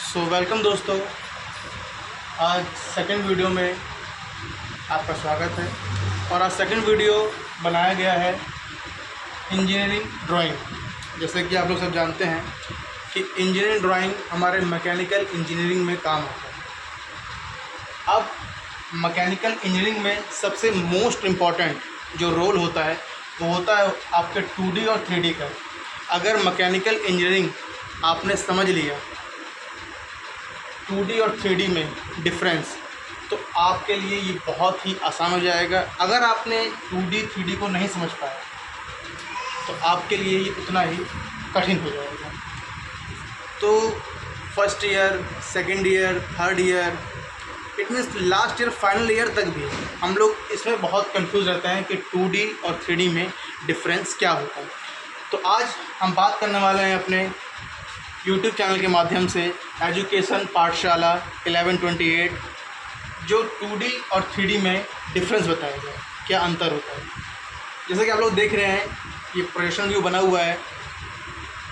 Welcome दोस्तों। आज second video में आपका स्वागत है और आज सेकंड वीडियो बनाया गया है इंजीनियरिंग ड्राइंग। जैसे कि आप लोग सब जानते हैं कि इंजीनियरिंग ड्राइंग हमारे मैकेनिकल इंजीनियरिंग में काम आता है। अब मैकेनिकल इंजीनियरिंग में सबसे मोस्ट इम्पॉर्टेंट जो रोल होता है वो होता है आपके 2D और 3D का। अगर मैकेनिकल इंजीनियरिंग आपने समझ लिया 2D और 3D में डिफरेंस, तो आपके लिए ये बहुत ही आसान हो जाएगा। अगर आपने 2D 3D को नहीं समझ पाया तो आपके लिए ये उतना ही कठिन हो जाएगा। तो first year, second year, third year, it means last year, final year तक भी हम लोग इसमें बहुत कंफ्यूज रहते हैं कि 2D और 3D में डिफरेंस क्या होता है। तो आज हम बात करने वाले हैं अपने YouTube चैनल के माध्यम से एजुकेशन पाठशाला 1128, जो 2D और 3D में डिफरेंस बताएगा, क्या अंतर होता है। जैसे कि आप लोग देख रहे हैं ये प्रोजेक्शन व्यू बना हुआ है,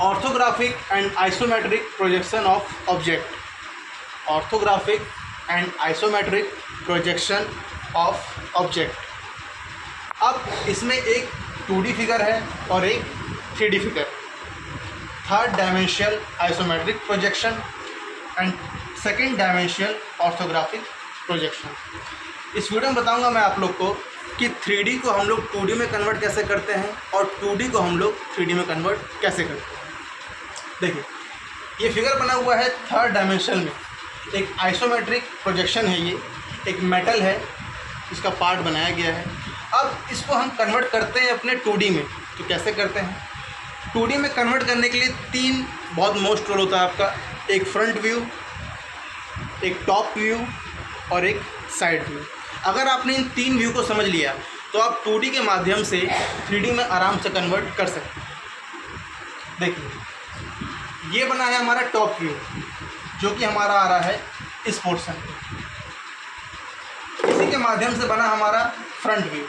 orthographic and isometric projection of object. Orthographic and isometric projection of object. अब इसमें एक 2D फिगर है और एक 3D figure. Third dimensional isometric projection and second dimensional orthographic projection. इस वीडियो में बताऊंगा मैं आप लोग को कि 3D को हम लोग 2D में कन्वर्ट कैसे करते हैं और 2D को हम लोग 3D में कन्वर्ट कैसे करते हैं। देखिए, ये फिगर बना हुआ है थर्ड डायमेंशन में। एक आइसोमेट्रिक प्रोजेक्शन है, ये एक मेटल है, इसका पार्ट बनाया गया है। अब इसको हम कन्वर्ट करते हैं अपने 2D में। तो कैसे करते हैं? 2D में कन्वर्ट करने के लिए तीन बहुत मोस्ट रोल होता है आपका। एक फ्रंट व्यू, एक टॉप व्यू और एक साइड व्यू। अगर आपने इन तीन व्यू को समझ लिया तो आप 2D के माध्यम से 3D में आराम से कन्वर्ट कर सकते हैं। देखिए, ये बना है हमारा टॉप व्यू, जो कि हमारा आ रहा है इस पोर्शन। इसी के माध्यम से बना हमारा फ्रंट व्यू।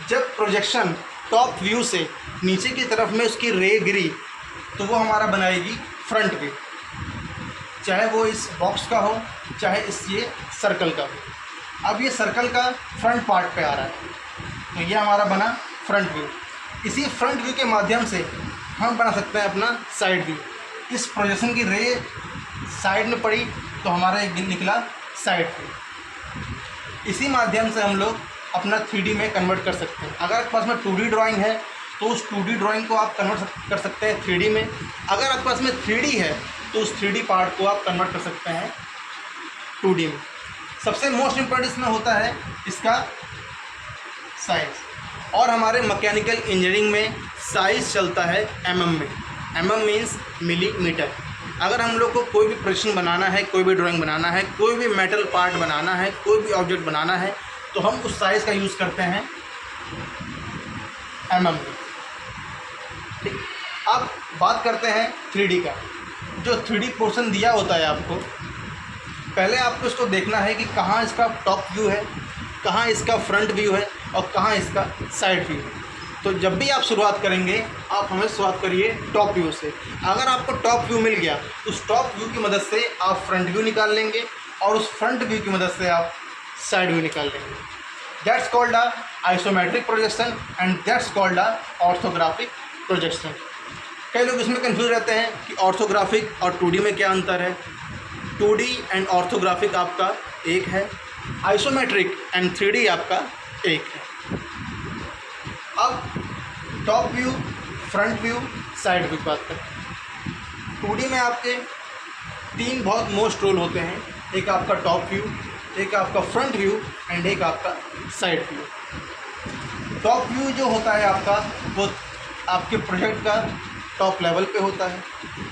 जब प्रोजेक्शन टॉप व्यू से नीचे की तरफ में उसकी रे गिरी तो वो हमारा बनाएगी फ्रंट व्यू, चाहे वो इस बॉक्स का हो चाहे इस ये सर्कल का हो। अब ये सर्कल का फ्रंट पार्ट पे आ रहा है तो ये हमारा बना फ्रंट व्यू। इसी फ्रंट व्यू के माध्यम से हम बना सकते हैं अपना साइड व्यू। इस प्रोजेक्शन की रे साइड में पड़ी तो हमारा एक निकला साइड व्यू। इसी माध्यम से हम लोग अपना 3D में कन्वर्ट कर सकते हैं। अगर आपके पास में 2D ड्राइंग है तो उस 2D ड्राइंग को आप कन्वर्ट कर सकते हैं 3D में। अगर आपके पास में 3D है तो उस 3D पार्ट को आप कन्वर्ट कर सकते हैं 2D में। सबसे मोस्ट इम्पोर्टेंट इसमें होता है इसका साइज़, और हमारे मैकेनिकल इंजीनियरिंग में साइज़ चलता है mm में। mm means millimetre. अगर हम लोग को कोई भी प्रोजेक्शन बनाना है, कोई भी ड्राइंग बनाना है, कोई भी मेटल पार्ट बनाना है, कोई भी ऑब्जेक्ट बनाना है, तो हम उस साइज़ का यूज़ करते हैं mm में। ठीक, अब बात करते हैं 3D का। जो 3D पोर्शन दिया होता है आपको, पहले आपको इसको देखना है कि कहाँ इसका टॉप व्यू है, कहाँ इसका फ्रंट व्यू है और कहाँ इसका साइड व्यू है। तो जब भी आप शुरुआत करेंगे आप हमें शुरुआत करिए टॉप व्यू से। अगर आपको टॉप व्यू मिल गया तो उस टॉप व्यू की मदद से आप फ्रंट व्यू निकाल लेंगे और उस फ्रंट व्यू की मदद से आप साइड व्यू निकाल लेंगे। That's called a isometric projection and that's called a orthographic projection. कई लोग इसमें कंफ्यूज रहते हैं कि ऑर्थोग्राफिक और 2D में क्या अंतर है। 2D एंड ऑर्थोग्राफिक आपका एक है, आइसोमेट्रिक एंड 3D आपका एक है। अब top view, front view, side view की बात करें। 2D में आपके तीन बहुत मोस्ट रोल होते हैं। एक आपका टॉप व्यू, एक आपका फ्रंट व्यू एंड एक आपका साइड व्यू। टॉप व्यू जो होता है आपका, वो आपके प्रोजेक्ट का टॉप लेवल पे होता है।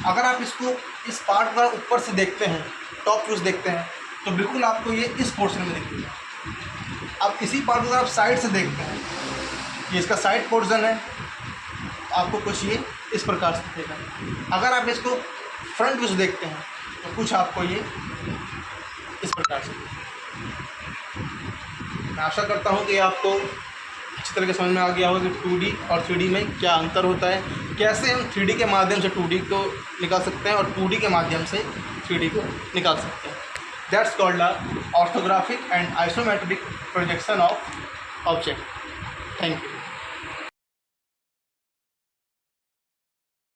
अगर आप इसको इस पार्ट का ऊपर से देखते हैं, टॉप व्यू से देखते हैं, तो बिल्कुल आपको ये इस पोर्शन में दिखेगा। अब इसी पार्ट को अगर आप साइड से देखते हैं, ये इसका साइड पोर्शन है, आपको कुछ ये इस प्रकार से दिखेगा। अगर आप इसको फ्रंट व्यू से देखते हैं तो कुछ आपको ये इस प्रकार से। मैं आशा करता हूँ कि आपको अच्छी तरह से समझ में आ गया होगा कि 2D और 3D में क्या अंतर होता है, कैसे हम 3D के माध्यम से 2D को निकाल सकते हैं और 2D के माध्यम से 3D को निकाल सकते हैं। That's called a orthographic and isometric projection of object. Thank you.